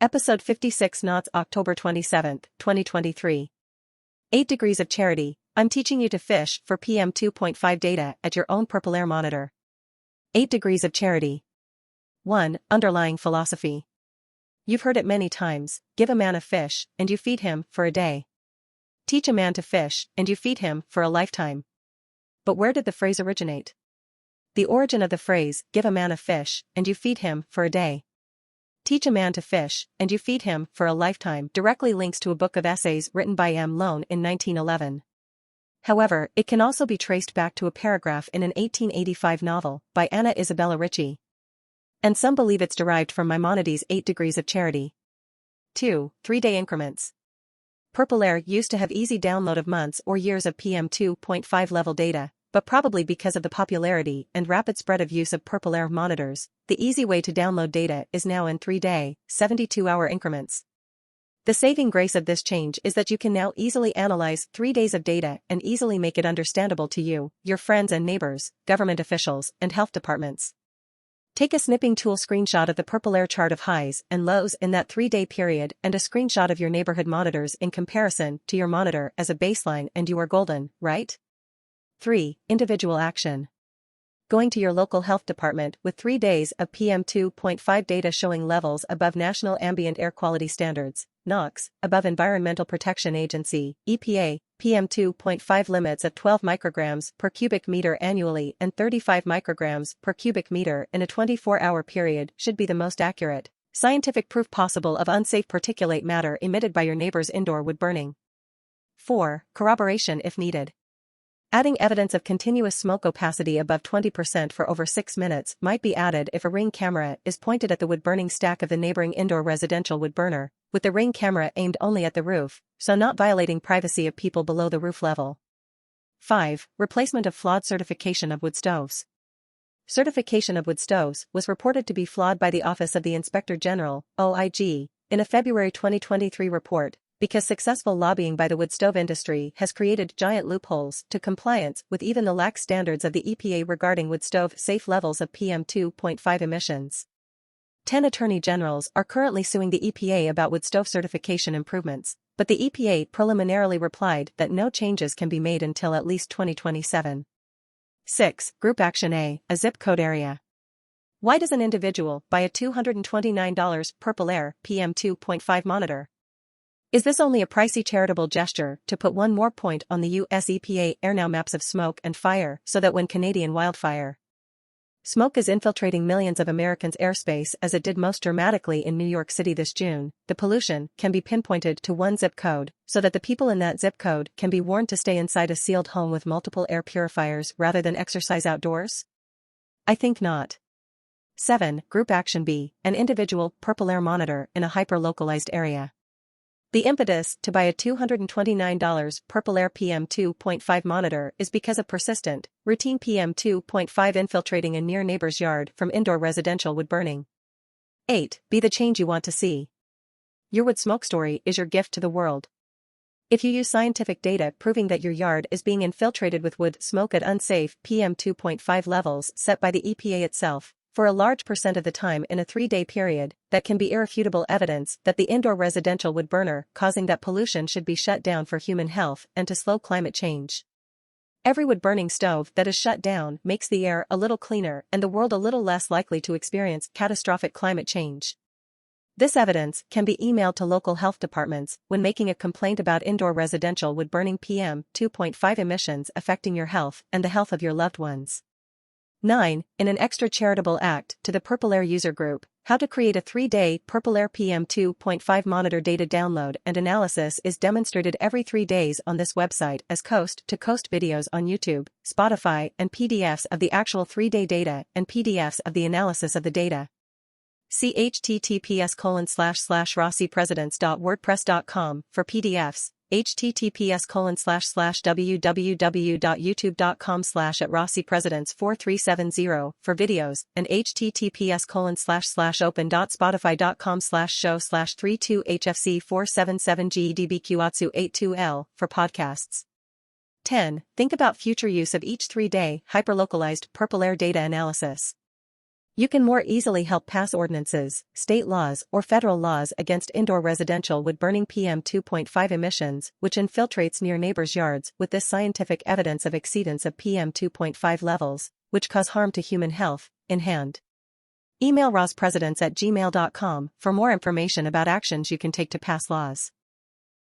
Episode 56 Knots October 27, 2023. 8 Degrees of Charity, I'm teaching you to fish for PM2.5 data at your own PurpleAir monitor. 8 Degrees of Charity. 1. Underlying philosophy. You've heard it many times, give a man a fish, and you feed him for a day. Teach a man to fish, and you feed him for a lifetime. But where did the phrase originate? The origin of the phrase, give a man a fish, and you feed him for a day. Teach a man to fish, and you feed him for a lifetime directly links to a book of essays written by Loane in 1911. However, it can also be traced back to a paragraph in an 1885 novel by Anna Isabella Ritchie. And some believe it's derived from Maimonides' 8 Degrees of Charity. 2. 3-day increments. PurpleAir used to have easy download of months or years of PM2.5 level data, but probably because of the popularity and rapid spread of use of PurpleAir monitors, the easy way to download data is now in 3-day, 72-hour increments. The saving grace of this change is that you can now easily analyze 3 days of data and easily make it understandable to you, your friends and neighbors, government officials, and health departments. Take a snipping tool screenshot of the PurpleAir chart of highs and lows in that 3-day period and a screenshot of your neighborhood monitors in comparison to your monitor as a baseline and you are golden, right? 3. Individual action. Going to your local health department with 3 days of PM2.5 data showing levels above National Ambient Air Quality Standards, NAAQS, above Environmental Protection Agency, EPA, PM2.5 limits of 12 micrograms per cubic meter annually and 35 micrograms per cubic meter in a 24-hour period should be the most accurate, scientific proof possible of unsafe particulate matter emitted by your neighbor's indoor wood burning. 4. Corroboration if needed. Adding evidence of continuous smoke opacity above 20% for over 6 minutes might be added if a ring camera is pointed at the wood-burning stack of the neighboring indoor residential wood burner, with the ring camera aimed only at the roof, so not violating privacy of people below the roof level. 5. Replacement of flawed certification of wood stoves. Certification of wood stoves was reported to be flawed by the Office of the Inspector General, OIG, in a February 2023 report, because successful lobbying by the wood stove industry has created giant loopholes to compliance with even the lax standards of the EPA regarding wood stove safe levels of PM2.5 emissions. 10 attorney generals are currently suing the EPA about wood stove certification improvements, but the EPA preliminarily replied that no changes can be made until at least 2027. 6. Group Action A zip code area. Why does an individual buy a $229 PurpleAir PM2.5 monitor? Is this only a pricey charitable gesture to put one more point on the US EPA AirNow maps of smoke and fire so that when Canadian wildfire smoke is infiltrating millions of Americans' airspace as it did most dramatically in New York City this June, the pollution can be pinpointed to one zip code so that the people in that zip code can be warned to stay inside a sealed home with multiple air purifiers rather than exercise outdoors? I think not. 7. Group Action B, an individual PurpleAir monitor in a hyper-localized area. The impetus to buy a $229 PurpleAir PM2.5 monitor is because of persistent, routine PM2.5 infiltrating a near neighbor's yard from indoor residential wood burning. 8. Be the change you want to see. Your wood smoke story is your gift to the world. If you use scientific data proving that your yard is being infiltrated with wood smoke at unsafe PM2.5 levels set by the EPA itself, for a large percent of the time in a 3-day period, that can be irrefutable evidence that the indoor residential wood burner causing that pollution should be shut down for human health and to slow climate change. Every wood-burning stove that is shut down makes the air a little cleaner and the world a little less likely to experience catastrophic climate change. This evidence can be emailed to local health departments when making a complaint about indoor residential wood-burning PM2.5 emissions affecting your health and the health of your loved ones. 9. In an extra charitable act to the PurpleAir user group, how to create a 3-day PurpleAir PM2.5 monitor data download and analysis is demonstrated every 3 days on this website as coast-to-coast videos on YouTube, Spotify and PDFs of the actual 3-day data and PDFs of the analysis of the data. See https://rossipresidents.wordpress.com for PDFs. https://www.youtube.com/@rossipresidents4370 for videos, and https://open.spotify.com/show/32hfc477gedbqatsu82l for podcasts. 10. Think about future use of each 3-day hyperlocalized PurpleAir data analysis. You can more easily help pass ordinances, state laws or federal laws against indoor residential wood-burning PM2.5 emissions, which infiltrates near neighbors' yards with this scientific evidence of exceedance of PM2.5 levels, which cause harm to human health, in hand. Email rawspresidents@gmail.com for more information about actions you can take to pass laws.